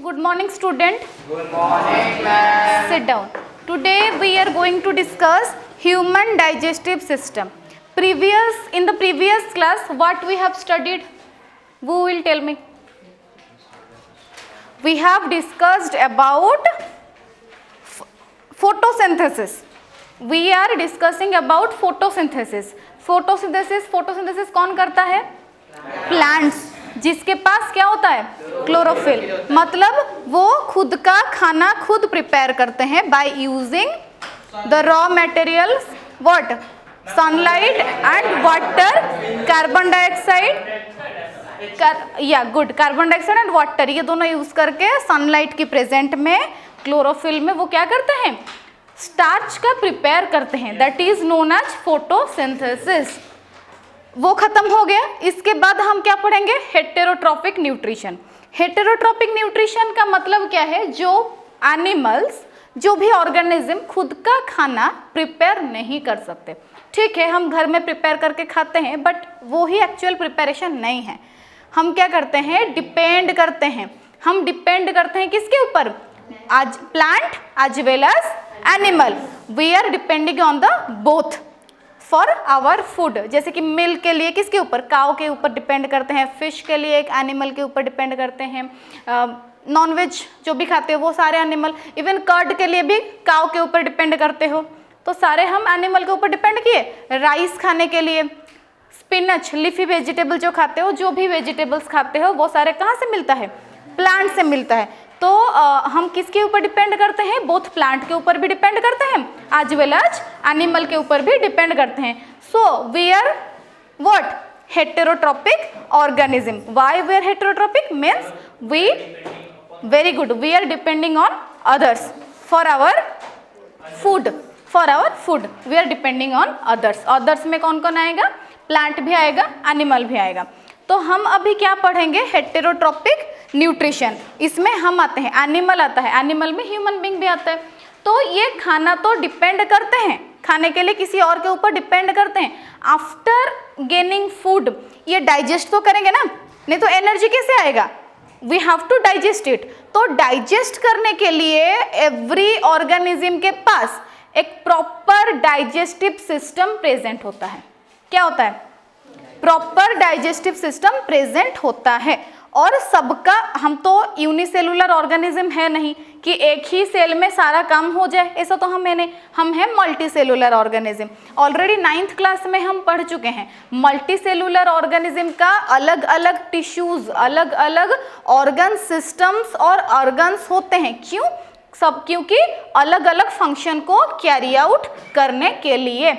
Good morning, student. Good morning, ma'am. Sit down. Today we are going to discuss human digestive system. In the previous class, what we have studied? Who will tell me? We have discussed about photosynthesis. We are discussing about photosynthesis. Photosynthesis कौन करता है? Plants. जिसके पास क्या होता है? Chlorophyll. मतलब वो खुद का खाना खुद प्रिपेयर करते हैं by using the raw materials. What? Sunlight and water, carbon dioxide, carbon dioxide and water, ये दोनों यूज करके सनलाइट की प्रेजेंट में क्लोरोफिल में वो क्या करते हैं? स्टार्च का प्रिपेयर करते हैं. That is known as photosynthesis. वो खत्म हो गया. इसके बाद हम क्या पढ़ेंगे? Heterotrophic nutrition. हेटेरोट्रॉपिक न्यूट्रिशन का मतलब क्या है? जो एनिमल्स, जो भी ऑर्गेनिज्म खुद का खाना प्रिपेयर नहीं कर सकते. ठीक है, हम घर में प्रिपेयर करके खाते हैं, बट वो ही एक्चुअल प्रिपरेशन नहीं है. हम क्या करते हैं? डिपेंड करते हैं. हम डिपेंड करते हैं किसके ऊपर? आज plant as well as animal. We are depending on the both for our food. जैसे कि मिल्क के लिए किसके ऊपर? काऊ के ऊपर डिपेंड करते हैं. फिश के लिए एक एनिमल के ऊपर डिपेंड करते हैं. नॉनवेज जो भी खाते हो वो सारे एनिमल. इवन कर्ड के लिए भी काऊ के ऊपर डिपेंड करते हो. तो सारे हम एनिमल के ऊपर डिपेंड किए. राइस खाने के लिए, स्पिनच, लीफी वेजिटेबल जो खाते हो, जो भी वेजिटेबल्स खाते हो, वो सारे कहाँ से मिलता है? प्लांट से मिलता है. तो हम किसके ऊपर डिपेंड करते हैं? बोथ प्लांट के ऊपर भी डिपेंड करते हैं एज वेल एज एनिमल के ऊपर भी डिपेंड करते हैं. So we are what? Heterotrophic organism. Why we are heterotrophic? Means we, very good, we are depending on others for our food. For our food we are depending on others. Others में कौन कौन आएगा? Plant भी आएगा, animal भी आएगा. तो हम अभी क्या पढ़ेंगे? Heterotrophic nutrition. इसमें हम आते हैं, एनिमल आता है, एनिमल में ह्यूमन बीइंग भी आता है. तो ये खाना तो डिपेंड करते हैं, खाने के लिए किसी और के ऊपर डिपेंड करते हैं. आफ्टर गेनिंग फूड ये डाइजेस्ट तो करेंगे ना, नहीं तो एनर्जी कैसे आएगा? We have to digest it. तो डाइजेस्ट करने के लिए एवरी ऑर्गेनिज्म के पास एक प्रॉपर डाइजेस्टिव सिस्टम प्रेजेंट होता है. क्या होता है? प्रॉपर डाइजेस्टिव सिस्टम प्रेजेंट होता है. और सबका, हम तो यूनिसेलुलर ऑर्गेनिज्म है नहीं कि एक ही सेल में सारा काम हो जाए, ऐसा तो हम है नहीं. हम है multi cellular organism. Already 9th class में हम पढ़ चुके हैं. मल्टी सेलुलर ऑर्गेनिज्म का अलग अलग टिश्यूज, अलग अलग ऑर्गन सिस्टम्स और ऑर्गन्स होते हैं. क्यों? सब क्योंकि अलग अलग फंक्शन को कैरी आउट करने के लिए.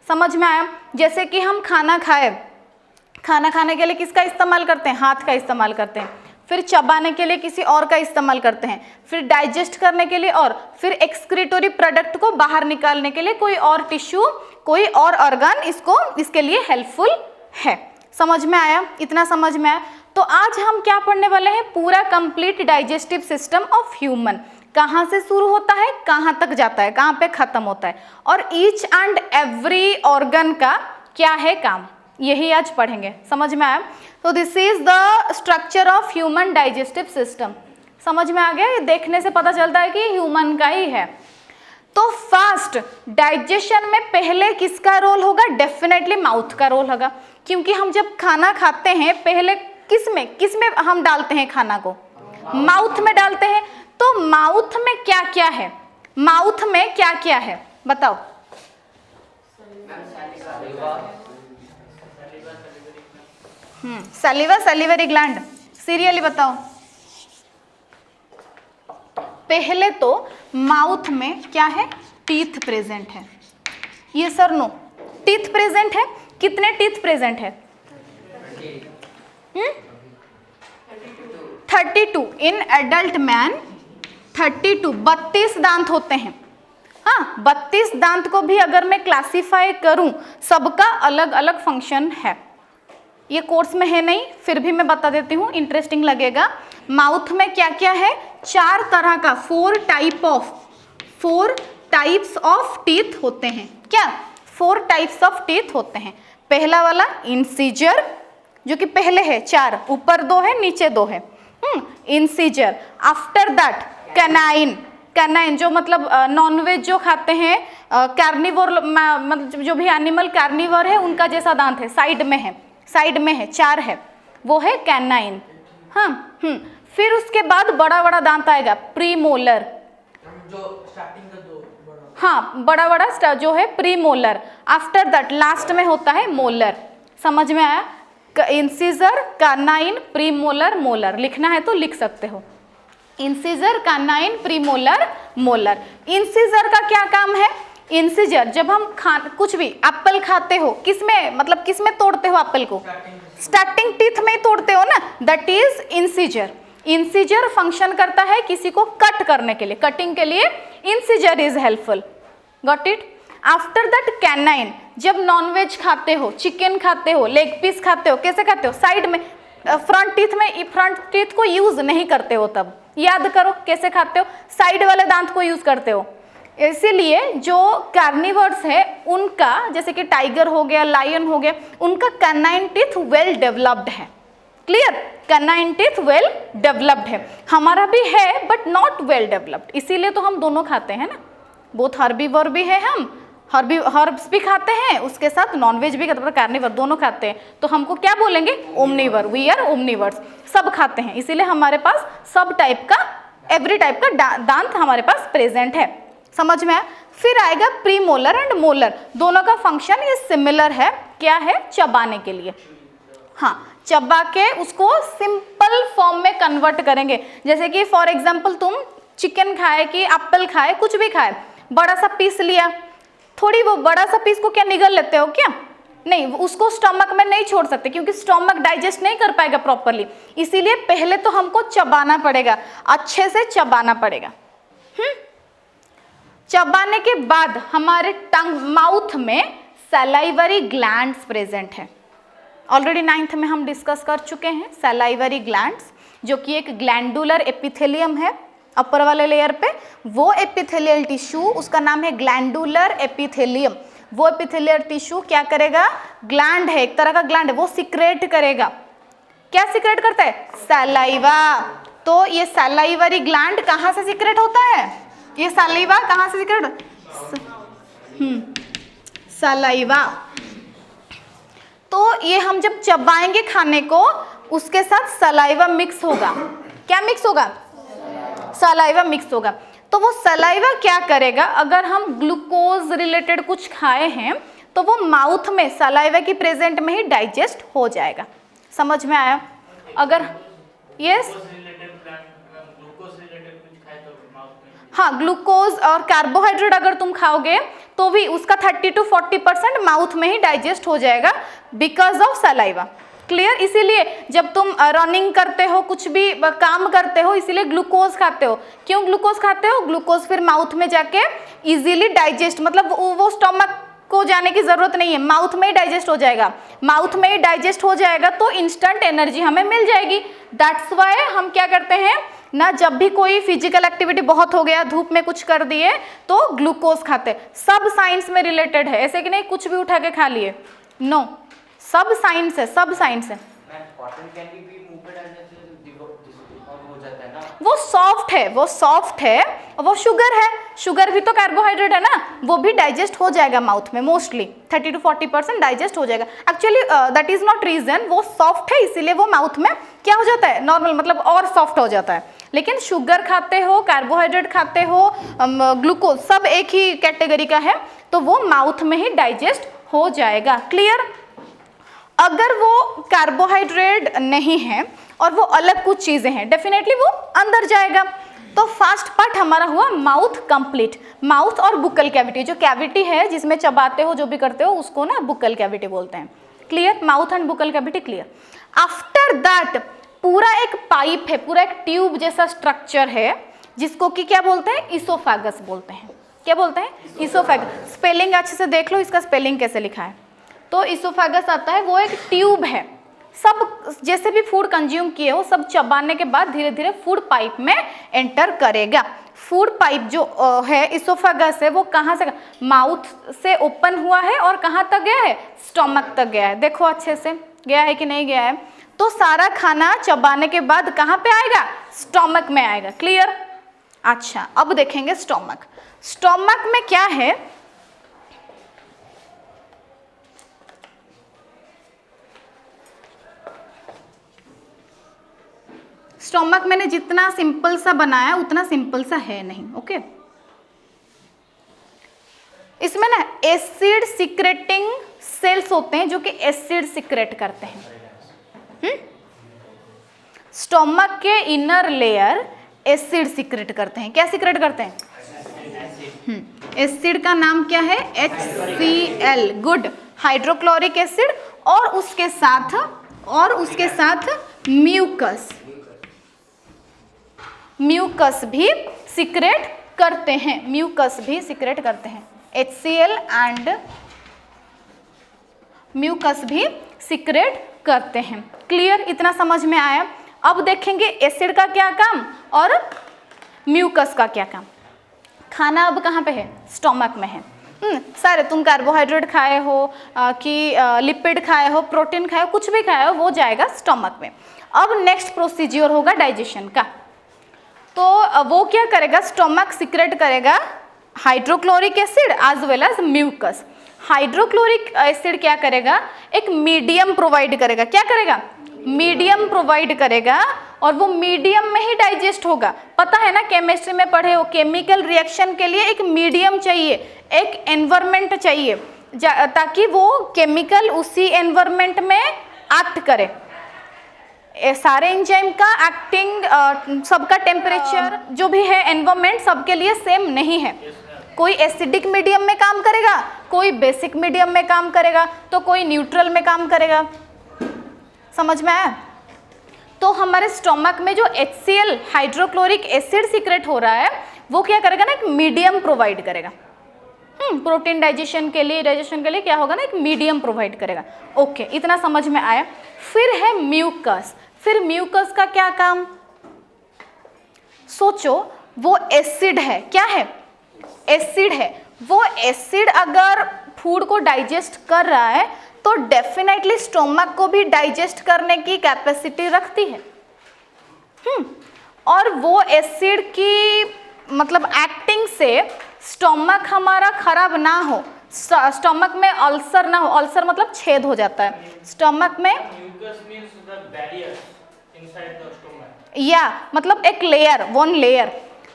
समझ में आया? जैसे कि हम खाना खाने के लिए किसका इस्तेमाल करते हैं? हाथ का इस्तेमाल करते हैं. फिर चबाने के लिए किसी और का इस्तेमाल करते हैं. फिर डाइजेस्ट करने के लिए, और फिर एक्सक्रीटोरी प्रोडक्ट को बाहर निकालने के लिए कोई और टिश्यू, कोई और ऑर्गन इसके लिए हेल्पफुल है. समझ में आया? इतना समझ में आया? तो आज हम क्या पढ़ने वाले हैं? पूरा complete digestive system of human. कहाँ से शुरू होता है, कहाँ तक जाता है, कहाँ पे खत्म होता है, और ईच एंड एवरी ऑर्गन का क्या है काम, यही आज पढ़ेंगे. समझ में आया? तो this is the structure of human digestive system. समझ में आ गया? ये देखने से पता चलता है कि ह्यूमन का ही है. तो फास्ट डाइजेशन में पहले किसका रोल होगा? डेफिनेटली माउथ का रोल होगा. क्योंकि हम जब खाना खाते हैं पहले किसमें हम डालते हैं खाना को? माउथ में डालते हैं. तो माउथ में क्या क्या है? माउथ में क्या क्या है बताओ? सलीवा, सलीवरी ग्लैंड. सीरियली बताओ. पहले तो माउथ में क्या है? टीथ प्रेजेंट है. ये सर नो, टीथ प्रेजेंट है. कितने टीथ प्रेजेंट है? 32. इन एडल्ट मैन 32, 32 दांत होते हैं. हाँ, 32 दांत को भी अगर मैं क्लासिफाई करूं, सबका अलग अलग फंक्शन है. ये कोर्स में है नहीं, फिर भी मैं बता देती हूँ, इंटरेस्टिंग लगेगा. माउथ में क्या क्या है? 4 तरह का, 4 टाइप्स ऑफ टीथ होते हैं. क्या? 4 टाइप्स ऑफ टीथ होते हैं. पहला वाला इंसीजर, जो कि पहले है 4, ऊपर 2 है, नीचे 2 है. Incisor, after that canine, canine जो मतलब नॉनवेज जो खाते हैं, कार्निवोर मतलब जो भी एनिमल कार्निवर है उनका जैसा दांत है, साइड में है, साइड में है, 4 है, वो है कैनाइन। हाँ फिर उसके बाद बड़ा बड़ा दांत आएगा प्रीमोलर, जो स्टार्टिंग का दो बड़ा, हाँ बड़ा बड़ा जो है प्रीमोलर। आफ्टर दैट लास्ट में होता है मोलर। समझ में आया? Incisor, canine, premolar, molar. लिखना है तो लिख सकते हो, incisor, canine, premolar, molar. Incisor का क्या काम है? इंसीजर जब हम कुछ भी एप्पल खाते हो, किसमें मतलब किसमें तोड़ते हो एप्पल को? स्टार्टिंग टीथ में तोड़ते हो ना, that is incisor. Incisor function करता है किसी को कट करने के लिए, कटिंग के लिए incisor is helpful. Got it? After that canine, जब नॉनवेज खाते हो, चिकन खाते हो, लेग पीस खाते हो, कैसे खाते हो? साइड में, फ्रंट टीथ में, फ्रंट टीथ को यूज नहीं करते हो, तब याद करो कैसे खाते हो, साइड वाले दांत को यूज करते हो। इसीलिए जो कार्निवर्स है उनका, जैसे कि टाइगर हो गया, लायन हो गया, उनका कैनाइन टीथ वेल डेवलप्ड है। Clear? Canine teeth well developed है। हमारा भी है बट नॉट वेल डेवलप्ड, इसीलिए तो हम दोनों खाते हैं ना, बोथ हर्बीवर भी है, हम हर्ब्स भी खाते हैं, उसके साथ नॉनवेज भी खाते हैं, कार्निवर दोनों खाते हैं, तो हमको क्या बोलेंगे? ओमनीवर। वी आर ओमनीवर्स, सब खाते हैं, इसीलिए हमारे पास सब टाइप का, एवरी टाइप का दांत हमारे पास प्रेजेंट है। समझ में आया? फिर आएगा प्रीमोलर एंड मोलर, दोनों का फंक्शन ये सिमिलर है। क्या है? चबाने के लिए। हाँ, चबा के उसको सिंपल फॉर्म में कन्वर्ट करेंगे। जैसे कि फॉर एग्जाम्पल तुम चिकन खाए कि एप्पल खाए, कुछ भी खाए, बड़ा सा पीस लिया, थोड़ी वो बड़ा सा पीस को क्या निगल लेते हो क्या? नहीं, उसको स्टमक में नहीं छोड़ सकते क्योंकि स्टमक डाइजेस्ट नहीं कर पाएगा प्रॉपरली, इसीलिए पहले तो हमको चबाना पड़ेगा, अच्छे से चबाना पड़ेगा। चबाने के बाद हमारे टंग, माउथ में सलाइवरी ग्लैंड्स प्रेजेंट है। ऑलरेडी 9th में हम डिस्कस कर चुके हैं सलाइवरी ग्लैंड्स, जो कि एक ग्लैंडुलर एपिथेलियम है अपर वाले लेयर पे। वो एपिथेलियल टिश्यू, उसका नाम है ग्लैंडुलर एपिथेलियम। वो एपिथेलियल टिश्यू क्या करेगा? ग्लैंड है, एक तरह का ग्लैंड है, वो सिक्रेट करेगा। क्या सिक्रेट करता है? सलाइवा। तो ये सलाइवरी ग्लैंड कहाँ से सिक्रेट होता है? ये सलाइवा कहाँ से सिक्रेट? सलाइवा। तो ये हम जब चबाएंगे खाने को, उसके साथ सलाइवा मिक्स होगा। क्या मिक्स होगा? सलाइवा मिक्स होगा। तो वो सलाइवा क्या करेगा? अगर हम ग्लूकोज रिलेटेड कुछ खाए हैं तो वो माउथ में सलाइवा की प्रेजेंट में ही डाइजेस्ट हो जाएगा। समझ में आया? अगर यस, हाँ, ग्लूकोज और कार्बोहाइड्रेट अगर तुम खाओगे तो भी उसका 30 to 40% माउथ में ही डाइजेस्ट हो जाएगा बिकॉज ऑफ सलाइवा। क्लियर? इसीलिए जब तुम रनिंग करते हो, कुछ भी काम करते हो, इसीलिए ग्लूकोज खाते हो। क्यों ग्लूकोज खाते हो? ग्लूकोज फिर माउथ में जाके इजीली डाइजेस्ट, मतलब वो स्टमक को जाने की जरूरत नहीं है, माउथ में ही डाइजेस्ट हो जाएगा। माउथ में ही डाइजेस्ट हो जाएगा तो इंस्टेंट एनर्जी हमें मिल जाएगी। दैट्स वाई हम क्या करते हैं ना, जब भी कोई फिजिकल एक्टिविटी बहुत हो गया, धूप में कुछ कर दिए, तो ग्लूकोज खाते। सब साइंस में रिलेटेड है, ऐसे कि नहीं कुछ भी उठा के खा लिए, नो, सब साइंस है, सब साइंस है। कॉटन कैंडी भी मुंह पे डालने से हो जाता है ना, वो सॉफ्ट है, वो सॉफ्ट है, वो शुगर है, शुगर भी तो कार्बोहाइड्रेट है ना, वो भी डाइजेस्ट हो जाएगा माउथ में, मोस्टली 30 to 40% डाइजेस्ट हो जाएगा। Actually that is not reason, वो सॉफ्ट है इसीलिए वो माउथ में क्या हो जाता है, नॉर्मल मतलब और सॉफ्ट हो जाता है। लेकिन शुगर खाते हो, कार्बोहाइड्रेट खाते हो, ग्लूकोज, सब एक ही कैटेगरी का है, तो वो माउथ में ही डाइजेस्ट हो जाएगा। क्लियर? अगर वो कार्बोहाइड्रेट नहीं है और वो अलग कुछ चीजें हैं, डेफिनेटली वो अंदर जाएगा। तो फर्स्ट पार्ट हमारा हुआ माउथ कंप्लीट। माउथ और बुक्कल कैविटी, जो कैविटी है जिसमें चबाते हो, जो भी करते हो, उसको ना बुक्कल कैविटी बोलते हैं। Clear? Mouth and Bukkal cavity clear. After that पूरा एक पाइप है, पूरा एक ट्यूब जैसा स्ट्रक्चर है, जिसको कि क्या बोलते हैं? इसोफेगस बोलते हैं। क्या बोलते हैं? इसोफेगस। स्पेलिंग अच्छे से देख लो, इसका स्पेलिंग कैसे लिखा है। तो इसोफेगस आता है, वो एक ट्यूब है, सब जैसे भी फूड कंज्यूम किए हो, सब चबाने के बाद धीरे धीरे फूड पाइप में एंटर करेगा। फूड पाइप जो है, इसोफेगस है, वो कहाँ से, माउथ से ओपन हुआ है और कहाँ तक गया है? स्टमक तक गया है। देखो अच्छे से गया है कि नहीं गया है। तो सारा खाना चबाने के बाद कहाँ पे आएगा? स्टोमक में आएगा। क्लियर? अच्छा, अब देखेंगे स्टोमक। स्टोमक में क्या है? स्टोमक मैंने जितना सिंपल सा बनाया उतना सिंपल सा है नहीं। ओके, इसमें ना एसिड सिक्रेटिंग सेल्स होते हैं जो कि एसिड सिक्रेट करते हैं। स्टोमक के इनर लेयर एसिड सिक्रेट करते हैं। क्या सिक्रेट करते हैं? एसिड का नाम क्या है? HCl, गुड, हाइड्रोक्लोरिक एसिड, और उसके साथ म्यूकस। म्यूकस भी सिक्रेट करते हैं। म्यूकस भी सिक्रेट करते हैं। HCl एंड म्यूकस भी सिक्रेट करते हैं। क्लियर? इतना समझ में आया? अब देखेंगे एसिड का क्या काम और म्यूकस का क्या काम। खाना अब कहाँ पे है? स्टोमक में है। सारे तुम कार्बोहाइड्रेट खाए हो कि लिपिड खाए हो, प्रोटीन खाए हो, कुछ भी खाए हो, वो जाएगा स्टोमक में। अब नेक्स्ट प्रोसीजर होगा डाइजेशन का। तो वो क्या करेगा? स्टोमक सिक्रेट करेगा hydrochloric acid as well as mucus. Hydrochloric acid क्या करेगा? एक मीडियम प्रोवाइड करेगा। क्या करेगा? मीडियम प्रोवाइड करेगा, और वो मीडियम में ही डाइजेस्ट होगा। पता है ना, केमिस्ट्री में पढ़े हो, केमिकल रिएक्शन के लिए एक मीडियम चाहिए, एक एनवायरनमेंट चाहिए, ताकि वो केमिकल उसी एनवायरनमेंट में एक्ट करे। सारे एंजाइम का एक्टिंग, सबका टेम्परेचर जो भी है, एनवायरनमेंट सबके लिए सेम नहीं है। कोई एसिडिक मीडियम में काम करेगा, कोई बेसिक मीडियम में काम करेगा, तो कोई न्यूट्रल में काम करेगा। समझ में आया? तो हमारे स्टोमक में जो HCl हाइड्रोक्लोरिक एसिड सीक्रेट हो रहा है, वो क्या करेगा ना, एक मीडियम प्रोवाइड करेगा। प्रोटीन डाइजेशन के लिए क्या होगा ना, एक मीडियम प्रोवाइड करेगा। ओके, इतना समझ में आया। फिर है म्यूकस। फिर म्यूकस का क्या काम? सोचो, वो एसिड है। क्या है? एसिड है। वो एसिड अगर फूड को डाइजेस्ट कर रहा है तो डेफिनेटली स्टोमक को भी डाइजेस्ट करने की कैपेसिटी रखती है। और वो एसिड की मतलब एक्टिंग से स्टोमक हमारा खराब ना हो, स्टोमक में अल्सर ना हो। अल्सर मतलब छेद हो जाता है स्टोमक में। या मतलब एक लेयर, वन लेयर।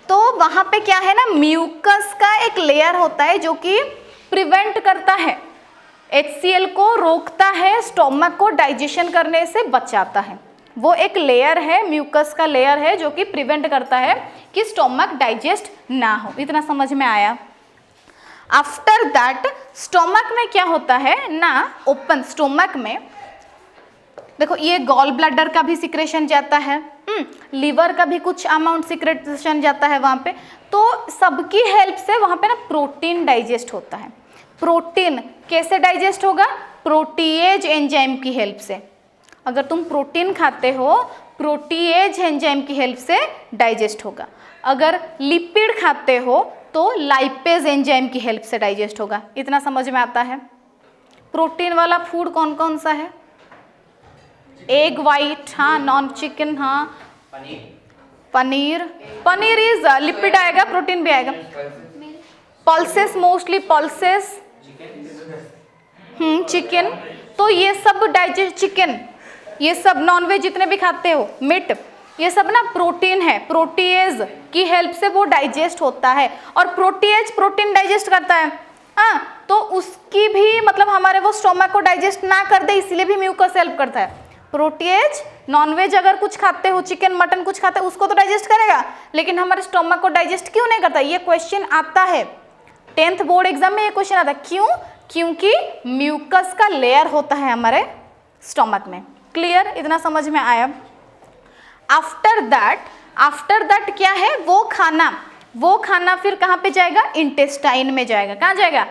तो वहां पे क्या है ना, म्यूकस का एक लेयर होता है जो कि प्रिवेंट करता है, HCl को रोकता है, स्टोमक को डाइजेशन करने से बचाता है। वो एक लेयर है, म्यूकस का लेयर है, जो कि प्रिवेंट करता है कि स्टोमक डाइजेस्ट ना हो। इतना समझ में आया? आफ्टर दैट स्टोमक में क्या होता है ना, ओपन स्टोमक में देखो, ये गॉल ब्लैडर का भी सिक्रेशन जाता है, लीवर का भी कुछ अमाउंट सिक्रेशन जाता है वहाँ पे। तो सबकी हेल्प से वहाँ पे ना प्रोटीन डाइजेस्ट होता है। प्रोटीन कैसे डाइजेस्ट होगा? प्रोटीएज एंजाइम की हेल्प से। अगर तुम प्रोटीन खाते हो, प्रोटीएज एंजाइम की हेल्प से डाइजेस्ट होगा। अगर लिपिड खाते हो तो लाइपेज एंजाइम की हेल्प से डाइजेस्ट होगा। इतना समझ में आता है? प्रोटीन वाला फूड कौन कौन सा है? एग वाइट, हाँ, नॉन चिकन, हाँ, पनीर। पनीर इज लिपिड आएगा, प्रोटीन भी आएगा। Pulses, mostly pulses, chicken. तो ये सब डाइजेस्ट, चिकन, ये सब नॉनवेज जितने भी खाते हो, मीट, ये सब ना प्रोटीन है। प्रोटीएज की हेल्प से वो डाइजेस्ट होता है। और प्रोटीएज प्रोटीन डाइजेस्ट करता है, हाँ, तो उसकी भी मतलब हमारे वो स्टोमक को डाइजेस्ट ना कर दे, इसलिए भी म्यूकस हेल्प करता है। प्रोटीएज, नॉनवेज अगर कुछ खाते हो, चिकन मटन कुछ खाते हो, उसको तो डाइजेस्ट करेगा, लेकिन हमारे स्टोमक को डाइजेस्ट क्यों नहीं करता? ये क्वेश्चन आता है 10th बोर्ड एग्जाम में, ये क्वेश्चन आता है। क्यों? क्योंकि म्यूकस का लेयर होता है हमारे स्टोमक में। क्लियर? इतना समझ में आया? आफ्टर दैट क्या है? वो खाना फिर कहाँ पे जाएगा? इंटेस्टाइन में जाएगा। कहाँ जाएगा?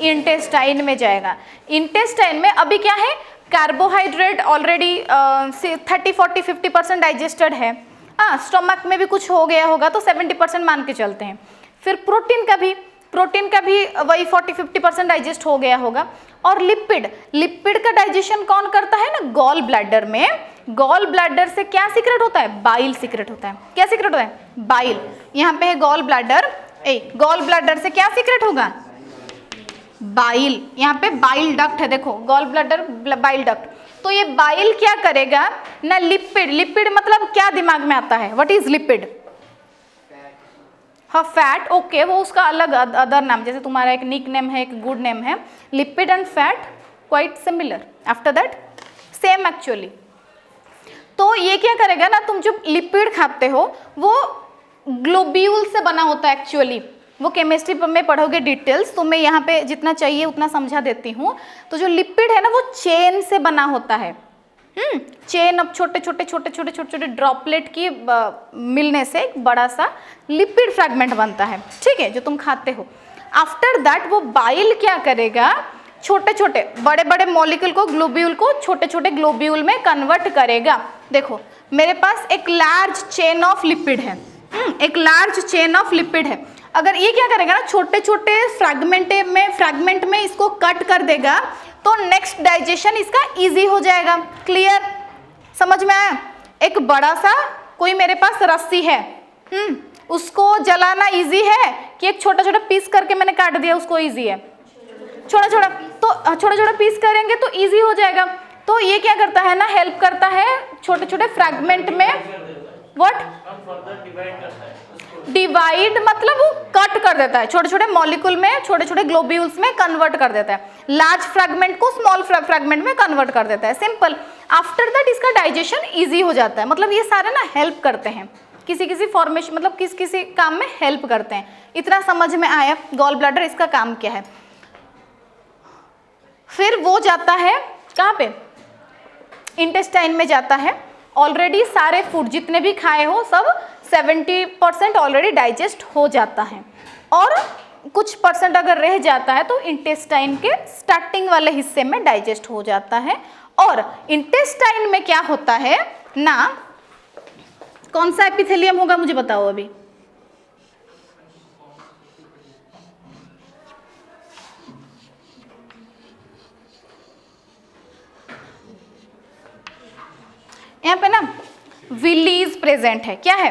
इंटेस्टाइन में जाएगा। इंटेस्टाइन में अभी क्या है? कार्बोहाइड्रेट ऑलरेडी 30, 40, 50% डाइजेस्टेड है। हाँ, स्टोमक में भी कुछ हो गया होगा तो 70% मान के चलते हैं। फिर प्रोटीन का भी, प्रोटीन का भी वही 40-50% डाइजेस्ट हो गया होगा। और लिपिड, लिपिड का डाइजेशन कौन करता है ना, गॉल ब्लैडर में। गॉल ब्लैडर से क्या सीक्रेट होता है, बाइल सीक्रेट होता है। क्या सीक्रेट होता है, बाइल। यहाँ पे है गॉल ब्लैडर, गॉल ब्लैडर से क्या सीक्रेट होगा, बाइल। यहाँ पे बाइल डक्ट है, देखो गॉल ब्लैडर बाइल डक्ट। तो ये बाइल क्या करेगा ना, लिपिड, लिपिड मतलब क्या दिमाग में आता है, व्हाट इज लिपिड, हाँ फैट, ओके, वो उसका अलग अदर नाम, जैसे तुम्हारा एक निक नेम है, एक गुड नेम है। Lipid and fat quite similar, after that same actually. तो ये क्या करेगा ना, तुम जो लिपिड खाते हो वो ग्लोब्यूल से बना होता है एक्चुअली, वो केमिस्ट्री में पढ़ोगे डिटेल्स, तो मैं यहाँ पे जितना चाहिए उतना समझा देती हूँ। तो जो लिपिड है ना वो चेन से बना होता है, चेन, अब छोटे छोटे ड्रॉपलेट की मिलने से एक बड़ा सा लिपिड फ्रैगमेंट बनता है, ठीक है, जो तुम खाते हो। आफ्टर दैट वो बाइल क्या करेगा, छोटे छोटे बड़े बड़े मॉलिक्यूल को, ग्लोब्यूल को छोटे छोटे ग्लोब्यूल में कन्वर्ट करेगा। देखो मेरे पास एक लार्ज चेन ऑफ लिपिड है, एक लार्ज चेन ऑफ लिपिड है। अगर ये क्या करेगा ना, छोटे छोटे फ्रैगमेंट में इसको कट कर देगा, तो नेक्स्ट डाइजेशन इसका इजी हो जाएगा। क्लियर, समझ में आया। एक बड़ा सा कोई मेरे पास रस्सी है, उसको जलाना इजी है कि एक छोटा छोटा पीस करके मैंने काट दिया, उसको इजी है, छोटा छोटा पीस करेंगे तो इजी हो जाएगा। तो ये क्या करता है ना, हेल्प करता है छोटे छोटे फ्रैगमेंट में, व्हाट, डिवाइड मतलब वो कट कर देता है, छोटे छोटे मॉलिक्यूल में, छोटे छोटे ग्लोब्यूल्स में कन्वर्ट कर देता है, लार्ज फ्रैगमेंट को स्मॉल फ्रैगमेंट में कन्वर्ट कर देता है, सिंपल। आफ्टर दैट इसका डाइजेशन इजी हो जाता है। मतलब ये सारे ना हेल्प करते हैं, किसी किसी फॉर्मेशन, मतलब किसी किसी काम में हेल्प करते हैं। इतना समझ में आया गॉल ब्लैडर, इसका काम क्या है। फिर वो जाता है कहाँ पे, इंटेस्टाइन में जाता है। ऑलरेडी सारे फूड जितने भी खाए हो सब 70% ऑलरेडी डाइजेस्ट हो जाता है, और कुछ परसेंट अगर रह जाता है तो इंटेस्टाइन के स्टार्टिंग वाले हिस्से में डाइजेस्ट हो जाता है। और इंटेस्टाइन में क्या होता है ना, कौन सा एपिथेलियम होगा मुझे बताओ अभी, यहाँ पे ना विलीज प्रेजेंट है, क्या है,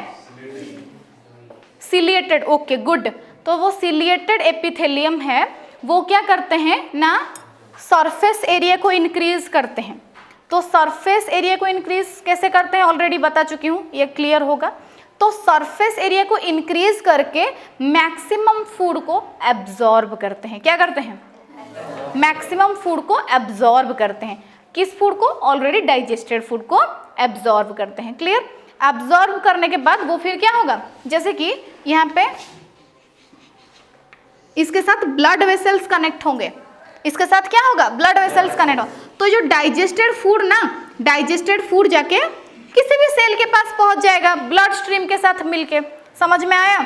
सिलिएटेड, ओके गुड। तो वो सिलिएटेड एपिथेलियम है, वो क्या करते हैं ना, सरफेस एरिया को इंक्रीज करते हैं। तो सरफेस एरिया को इंक्रीज कैसे करते हैं ऑलरेडी बता चुकी हूँ, ये क्लियर होगा। तो सरफेस एरिया को इंक्रीज करके मैक्सिमम फूड को एब्जॉर्ब करते हैं। क्या करते हैं, मैक्सिमम फूड को एब्जॉर्ब करते हैं। किस फूड को, ऑलरेडी डाइजेस्टेड फूड को एब्जॉर्ब करते हैं। क्लियर, एब्जॉर्ब करने के बाद वो फिर क्या होगा, जैसे कि यहाँ पे इसके साथ ब्लड वेसल्स कनेक्ट होंगे, इसके साथ क्या होगा, ब्लड वेसल्स कनेक्ट हो। तो जो डाइजेस्टेड फूड ना, डाइजेस्टेड फूड जाके किसी भी सेल के पास पहुंच जाएगा ब्लड स्ट्रीम के साथ मिलके। समझ में आया,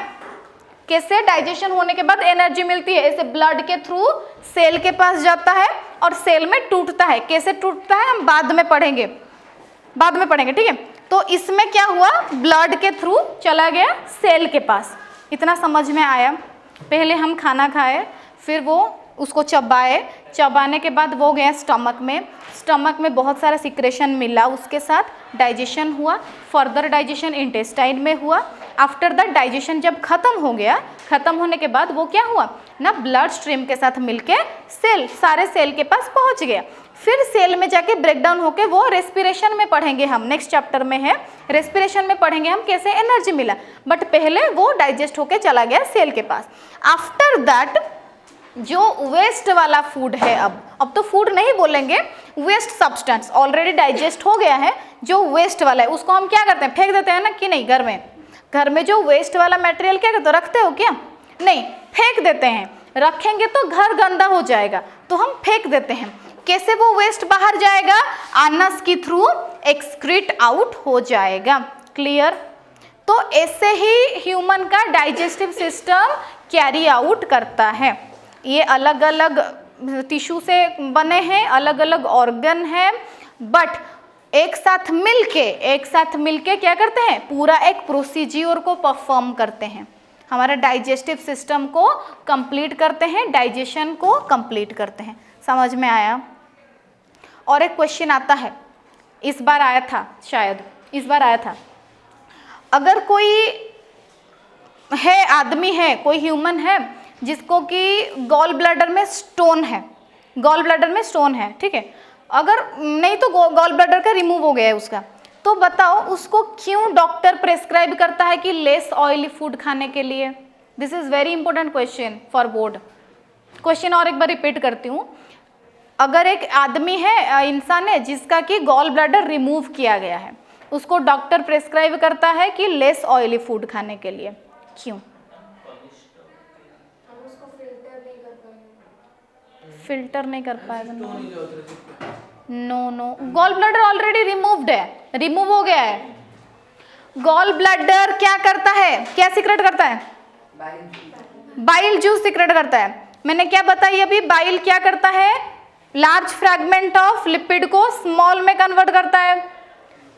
कैसे डाइजेशन होने के बाद एनर्जी मिलती है, ऐसे ब्लड के थ्रू सेल के पास जाता है और सेल में टूटता है। कैसे टूटता है हम बाद में पढ़ेंगे, ठीक है। तो इसमें क्या हुआ, ब्लड के थ्रू चला गया सेल के पास। इतना समझ में आया। पहले हम खाना खाए, फिर वो उसको चबाए, चबाने के बाद वो गया स्टमक में बहुत सारा सिक्रेशन मिला, उसके साथ डाइजेशन हुआ, फर्दर डाइजेशन इंटेस्टाइन में हुआ। आफ्टर दैट डाइजेशन जब खत्म हो गया, खत्म होने के बाद वो क्या हुआ ना, ब्लड स्ट्रीम के साथ मिलके सेल, सारे सेल के पास पहुंच गया। फिर सेल में जाके ब्रेकडाउन होके वो रेस्पिरेशन में पढ़ेंगे हम, नेक्स्ट चैप्टर में है रेस्पिरेशन में पढ़ेंगे हम कैसे एनर्जी मिला। बट पहले वो डाइजेस्ट होके चला गया सेल के पास। आफ्टर दैट जो वेस्ट वाला फूड है, अब तो फूड नहीं बोलेंगे, वेस्ट सब्सटेंस ऑलरेडी डाइजेस्ट हो गया है, जो वेस्ट वाला है उसको हम क्या करते हैं, फेंक देते हैं ना कि नहीं। घर में जो वेस्ट वाला मटेरियल क्या करते हो, रखते हो क्या, नहीं, फेंक देते हैं। रखेंगे तो घर गंदा हो जाएगा, तो हम फेंक देते हैं। कैसे वो वेस्ट बाहर जाएगा, आनस के थ्रू एक्सक्रीट आउट हो जाएगा। क्लियर। तो ऐसे ही ह्यूमन का डाइजेस्टिव सिस्टम कैरी आउट करता है। ये अलग अलग टिश्यू से बने हैं, अलग अलग ऑर्गन हैं, बट एक साथ मिलके क्या करते हैं, पूरा एक प्रोसीजर को परफॉर्म करते हैं। हमारे डाइजेस्टिव सिस्टम को कंप्लीट करते हैं, डाइजेशन को कंप्लीट करते हैं। समझ में आया? और एक क्वेश्चन आता है, इस बार आया था, शायद इस बार आया था, अगर कोई है, आदमी है, कोई ह्यूमन है जिसको कि गॉल ब्लैडर में स्टोन है, गॉल ब्लैडर में स्टोन है, ठीक है, अगर नहीं तो गॉल ब्लैडर का रिमूव हो गया है उसका, तो बताओ उसको क्यों डॉक्टर प्रेस्क्राइब करता है कि लेस ऑयली फूड खाने के लिए? This is very important question for board. Question और एक बार रिपीट करती हूँ, अगर एक आदमी है, इंसान है जिसका कि गॉल ब्लैडर रिमूव किया गया है, उसको डॉक्टर प्रेस्क्राइब करता है कि लेस ऑयली फूड खाने के लिए, क्यों? फिल्टर नहीं कर पाएगा? No no, gall bladder already removed है, रिमूव हो गया है। गॉल ब्लैडर क्या करता है, क्या सीक्रेट करता है? बाइल जूस सीक्रेट करता है। मैंने क्या बताई अभी, बाइल क्या करता है? लार्ज फ्रैगमेंट ऑफ लिपिड को स्मॉल में कन्वर्ट करता है।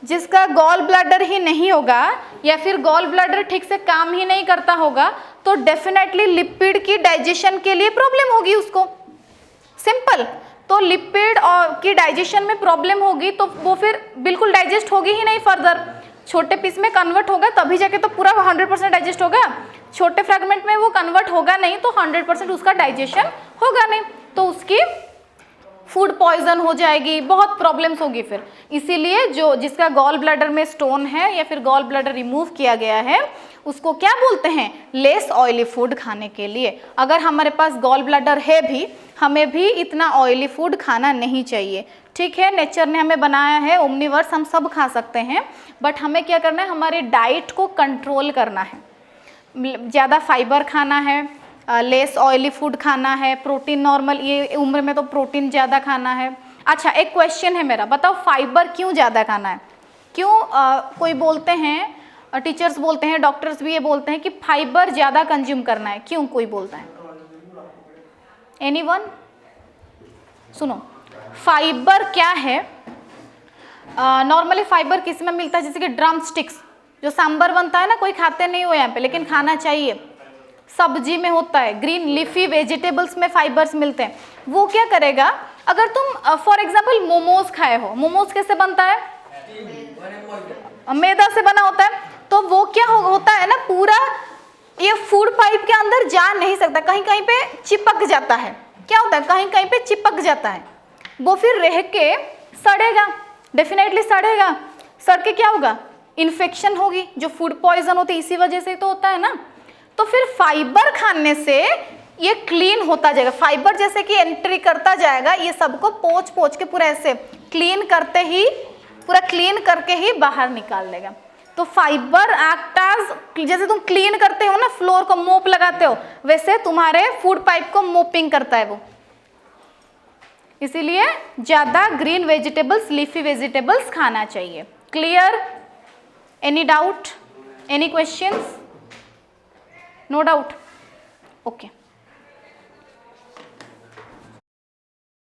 जिसका गॉल ब्लैडर ही नहीं होगा या फिर गॉल ब्लैडर ठीक से काम ही नहीं करता होगा तो डेफिनेटली लिपिड की डाइजेशन के लिए प्रॉब्लम होगी उसको, सिंपल। तो लिपिड और की डाइजेशन में प्रॉब्लम होगी तो वो फिर बिल्कुल डाइजेस्ट होगी ही नहीं, फर्दर छोटे पीस में कन्वर्ट होगा तभी जाके तो पूरा 100% डाइजेस्ट होगा। छोटे फ्रैगमेंट में वो कन्वर्ट होगा नहीं तो 100% उसका डाइजेशन होगा नहीं, तो उसकी फूड पॉइजन हो जाएगी, बहुत प्रॉब्लम्स होगी फिर। इसीलिए जो जिसका गॉल ब्लैडर में स्टोन है या फिर गॉल ब्लैडर रिमूव किया गया है उसको क्या बोलते हैं? लेस ऑयली फूड खाने के लिए। अगर हमारे पास गॉल ब्लैडर है भी, हमें भी इतना ऑयली फूड खाना नहीं चाहिए, ठीक है। नेचर ने हमें बनाया है ओमनिवर्स, हम सब खा सकते हैं, बट हमें क्या करना है, हमारी डाइट को कंट्रोल करना है। ज़्यादा फाइबर खाना है, लेस ऑयली फूड खाना है, प्रोटीन नॉर्मल, ये उम्र में तो प्रोटीन ज़्यादा खाना है। अच्छा, एक क्वेश्चन है मेरा, बताओ फाइबर क्यों ज़्यादा खाना है? क्यों कोई बोलते हैं, टीचर्स बोलते हैं, डॉक्टर्स भी ये बोलते हैं कि फाइबर ज़्यादा कंज्यूम करना है, क्यों कोई बोलता है? एनीवन? सुनो, फाइबर क्या है? नॉर्मली फाइबर किस में मिलता है? जैसे कि ड्रम स्टिक्स, जो सांबर बनता है ना, कोई खाते नहीं हो यहाँ पे लेकिन खाना चाहिए, सब्जी में होता है, ग्रीन लीफी वेजिटेबल्स में फाइबर्स मिलते हैं। वो क्या करेगा, अगर तुम फॉर एग्जांपल मोमोज खाए हो, मोमोज कैसे बनता है? मैदा से बना होता है, तो वो क्या होता है ना, पूरा ये फूड पाइप के अंदर जा नहीं सकता, कहीं कहीं पे चिपक जाता है। क्या होता है, कहीं कहीं पे चिपक जाता है, वो फिर रह के सड़ेगा, डेफिनेटली सड़ेगा। सड़ के क्या होगा, इन्फेक्शन होगी, जो फूड पॉइजन होती है इसी वजह से तो होता है ना। तो फिर फाइबर खाने से ये क्लीन होता जाएगा, फाइबर जैसे कि एंट्री करता जाएगा, ये सबको पोंछ पोंछ के पूरा ऐसे क्लीन करते ही, पूरा क्लीन करके ही बाहर निकाल देगा। तो फाइबर एक्ट एज, जैसे तुम क्लीन करते हो ना, फ्लोर को मोप लगाते हो, वैसे तुम्हारे फूड पाइप को मोपिंग करता है वो। इसीलिए ज्यादा ग्रीन वेजिटेबल्स, लीफी वेजिटेबल्स खाना चाहिए। Clear? Any doubt, any questions? No doubt, okay.